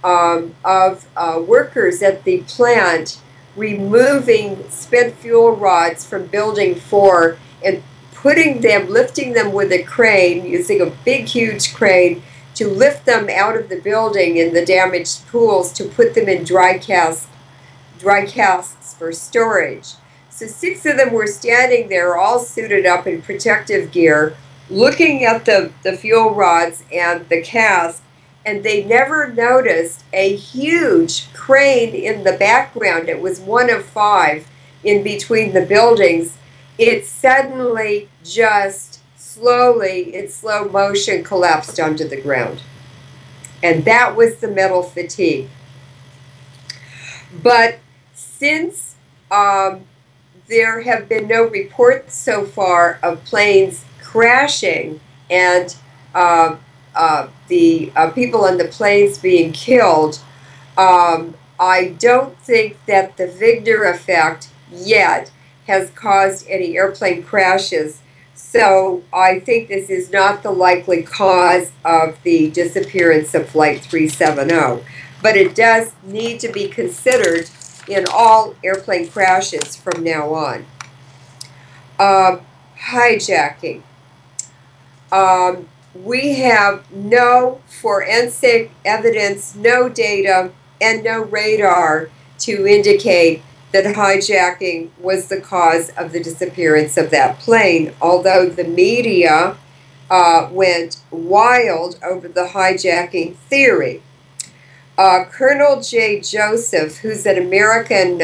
of workers at the plant removing spent fuel rods from building 4 and lifting them with a crane, using a big, huge crane, to lift them out of the building in the damaged pools to put them in dry casks for storage. So 6 of them were standing there, all suited up in protective gear, looking at the fuel rods and the cask, and they never noticed a huge crane in the background. It was one of 5 in between the buildings. It suddenly just slowly, in slow motion, collapsed onto the ground. And that was the metal fatigue. But since there have been no reports so far of planes crashing and the people on the planes being killed, I don't think that the Wigner effect yet has caused any airplane crashes. So I think this is not the likely cause of the disappearance of Flight 370. But it does need to be considered in all airplane crashes from now on. Hijacking. we have no forensic evidence, no data, and no radar to indicate that hijacking was the cause of the disappearance of that plane, although the media went wild over the hijacking theory. Colonel J. Joseph, who's an American,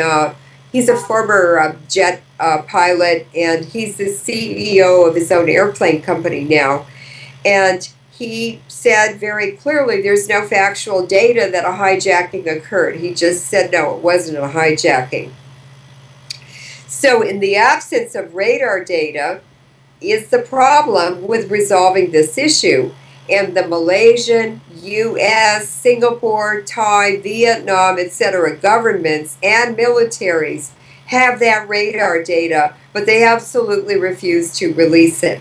he's a former jet pilot, and he's the CEO of his own airplane company now. And he said very clearly there's no factual data that a hijacking occurred. He just said, no, it wasn't a hijacking. So in the absence of radar data is the problem with resolving this issue. And the Malaysian, U.S., Singapore, Thai, Vietnam, etc. governments and militaries have that radar data, but they absolutely refuse to release it.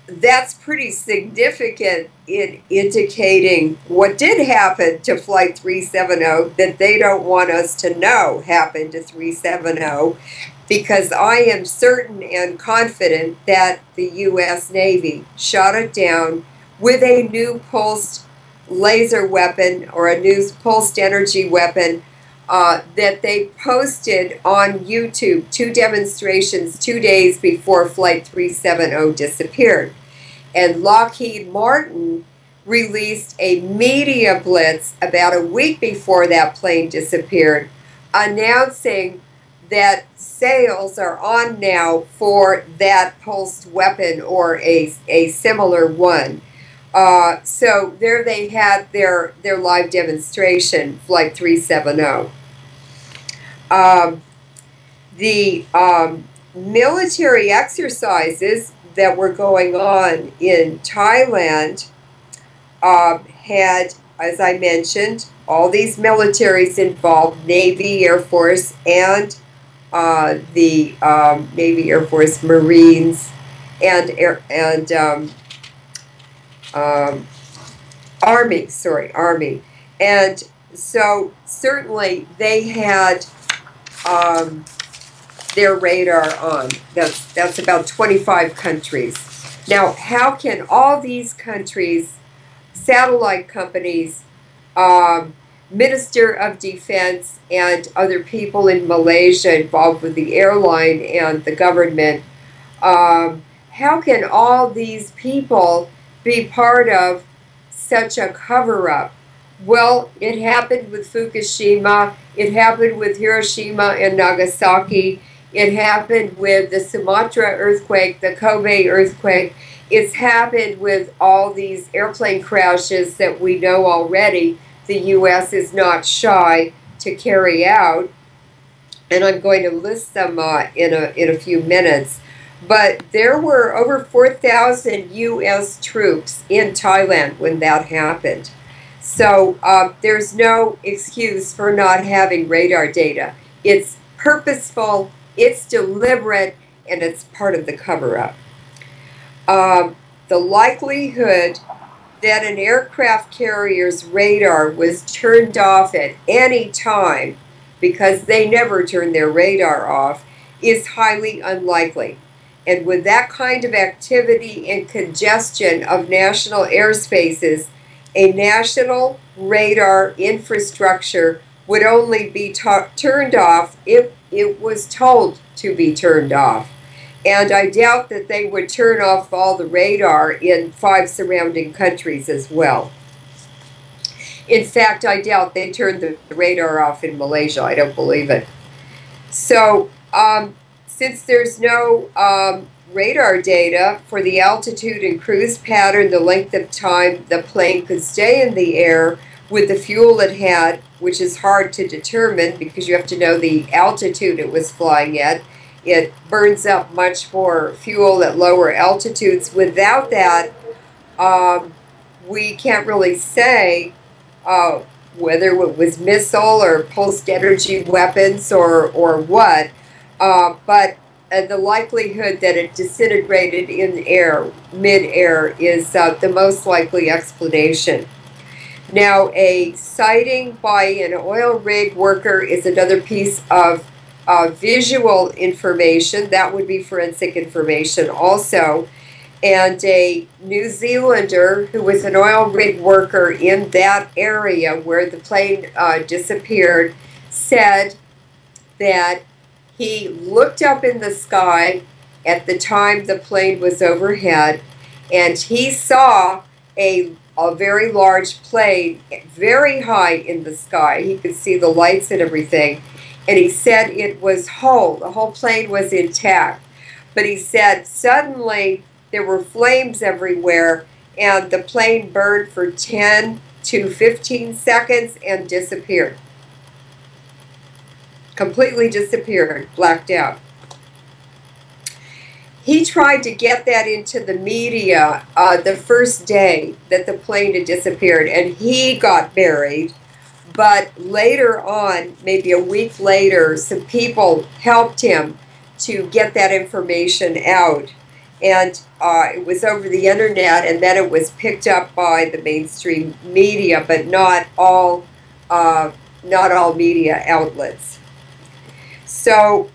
That's pretty significant in indicating what did happen to Flight 370 that they don't want us to know happened to 370, because I am certain and confident that the U.S. Navy shot it down with a new pulsed laser weapon or a new pulsed energy weapon that they posted on YouTube, 2 demonstrations 2 days before Flight 370 disappeared. And Lockheed Martin released a media blitz about a week before that plane disappeared, announcing that sales are on now for that pulsed weapon or a similar one. So there they had their live demonstration, Flight 370. The military exercises that were going on in Thailand had, as I mentioned, all these militaries involved, Navy, Air Force, and the Navy, Air Force, Marines, and Army. And so certainly they had their radar on. That's about 25 countries. Now, how can all these countries, satellite companies, Minister of Defense, and other people in Malaysia involved with the airline and the government, how can all these people be part of such a cover-up? Well, it happened with Fukushima, it happened with Hiroshima and Nagasaki, it happened with the Sumatra earthquake, the Kobe earthquake, it's happened with all these airplane crashes that we know already the U.S. is not shy to carry out, and I'm going to list them in a few minutes. But there were over 4,000 U.S. troops in Thailand when that happened. So there's no excuse for not having radar data. It's purposeful, it's deliberate, and it's part of the cover-up. The likelihood that an aircraft carrier's radar was turned off at any time, because they never turn their radar off, is highly unlikely. And with that kind of activity and congestion of national airspaces, a national radar infrastructure would only be turned off if it was told to be turned off. And I doubt that they would turn off all the radar in 5 surrounding countries as well. In fact, I doubt they turned the radar off in Malaysia. I don't believe it. So, since there's no radar data for the altitude and cruise pattern, the length of time the plane could stay in the air with the fuel it had, which is hard to determine because you have to know the altitude it was flying at. It burns up much more fuel at lower altitudes. Without that, we can't really say whether it was missile or pulsed energy weapons or what, but the likelihood that it disintegrated in air, mid-air, is the most likely explanation. Now, a sighting by an oil rig worker is another piece of visual information. That would be forensic information also. And a New Zealander who was an oil rig worker in that area where the plane disappeared said that he looked up in the sky at the time the plane was overhead, and he saw a very large plane very high in the sky. He could see the lights and everything. And he said it was whole. The whole plane was intact. But he said suddenly there were flames everywhere, and the plane burned for 10 to 15 seconds and disappeared. Completely disappeared, blacked out. He tried to get that into the media the first day that the plane had disappeared, and he got buried. But later on, maybe a week later, some people helped him to get that information out. And it was over the internet, and then it was picked up by the mainstream media, but not all media outlets. So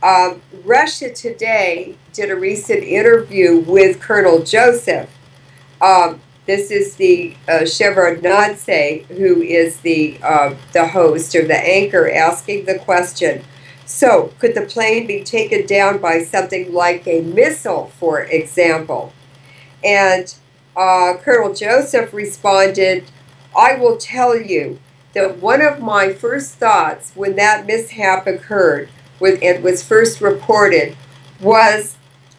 Russia Today did a recent interview with Colonel Joseph. This is the Shevardnadze, who is the host or the anchor, asking the question, so could the plane be taken down by something like a missile, for example? And Colonel Joseph responded, I will tell you that one of my first thoughts when that mishap occurred, it was first reported, was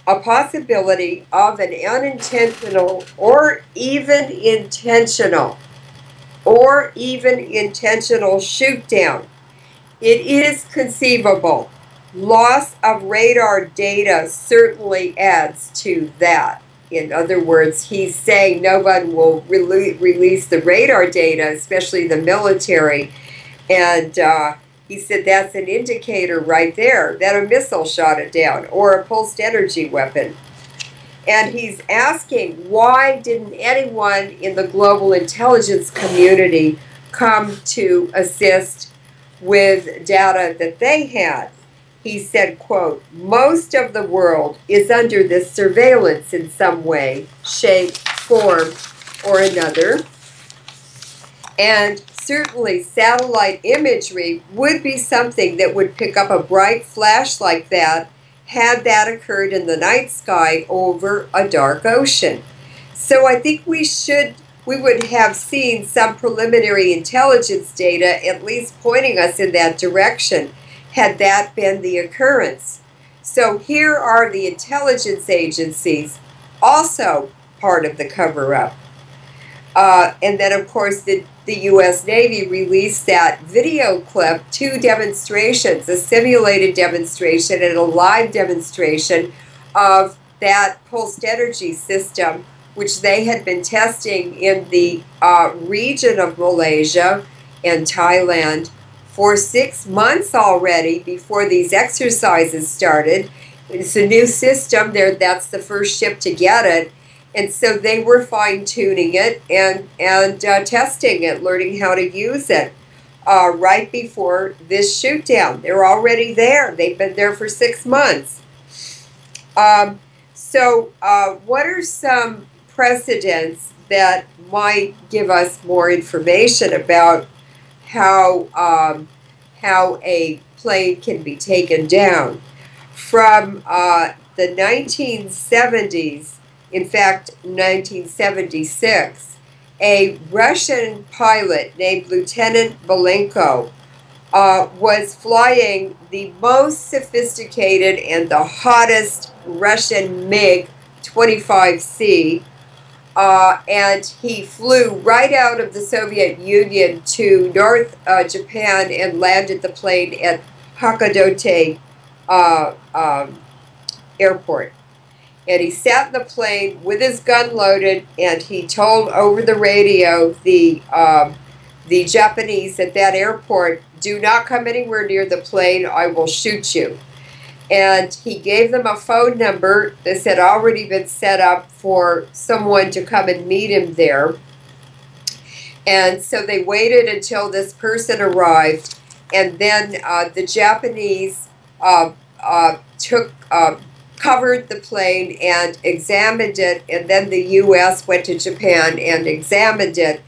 a possibility of an unintentional or even intentional shoot down. It is conceivable. Loss of radar data certainly adds to that. In other words, he's saying no one will release the radar data, especially the military. And he said that's an indicator right there that a missile shot it down or a pulsed energy weapon. And he's asking, why didn't anyone in the global intelligence community come to assist with data that they had? He said, quote, most of the world is under this surveillance in some way, shape, form, or another. And certainly satellite imagery would be something that would pick up a bright flash like that had that occurred in the night sky over a dark ocean. So I think we would have seen some preliminary intelligence data at least pointing us in that direction had that been the occurrence. So here are the intelligence agencies, also part of the cover-up. And then, of course, the U.S. Navy released that video clip, 2 demonstrations, a simulated demonstration and a live demonstration of that pulsed energy system, which they had been testing in the region of Malaysia and Thailand for 6 months already before these exercises started. It's a new system. That's the first ship to get it. And so they were fine-tuning it and testing it, learning how to use it right before this shoot-down. They're already there. They've been there for 6 months. So what are some precedents that might give us more information about how a plane can be taken down? From the 1970s, in fact, 1976, a Russian pilot named Lieutenant Belenko was flying the most sophisticated and the hottest Russian MiG-25C, and he flew right out of the Soviet Union to North Japan and landed the plane at Hakodate Airport. And he sat in the plane with his gun loaded, and he told over the radio the Japanese at that airport, do not come anywhere near the plane, I will shoot you. And he gave them a phone number that had already been set up for someone to come and meet him there. And so they waited until this person arrived, and then the Japanese covered the plane and examined it, and then the U.S. went to Japan and examined it.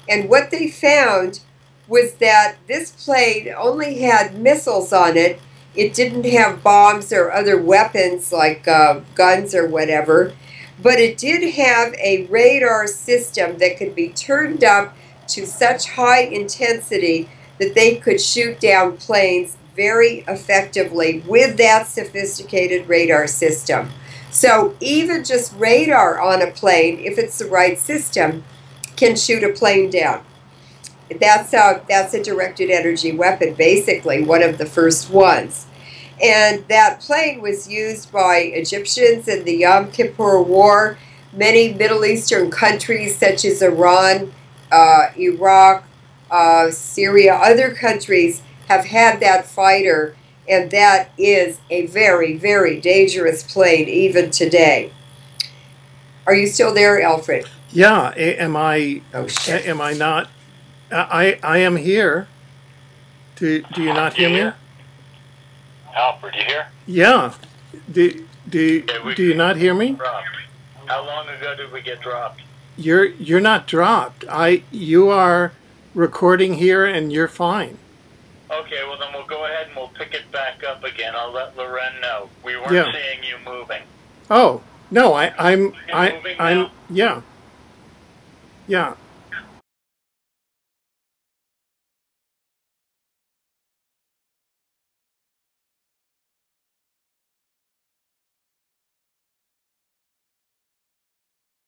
And what they found was that this plane only had missiles on it. It didn't have bombs or other weapons like guns or whatever, but it did have a radar system that could be turned up to such high intensity that they could shoot down planes very effectively with that sophisticated radar system. So even just radar on a plane, if it's the right system, can shoot a plane down. That's a directed energy weapon, basically, one of the first ones. And that plane was used by Egyptians in the Yom Kippur War. Many Middle Eastern countries such as Iran, Iraq, Syria, other countries have had that fighter, and that is a very, very dangerous plane even today. Are you still there, Alfred? Yeah. Am I? Oh, shit. Am I not? I am here. Do you not hear me? Alfred, you here? Yeah. Do you not hear me? Dropped. How long ago did we get dropped? You're not dropped. You are recording here and you're fine. Okay, well then we'll go ahead and we'll pick it back up again. I'll let Leuren know. We weren't seeing you moving. Oh no, I'm moving now? yeah.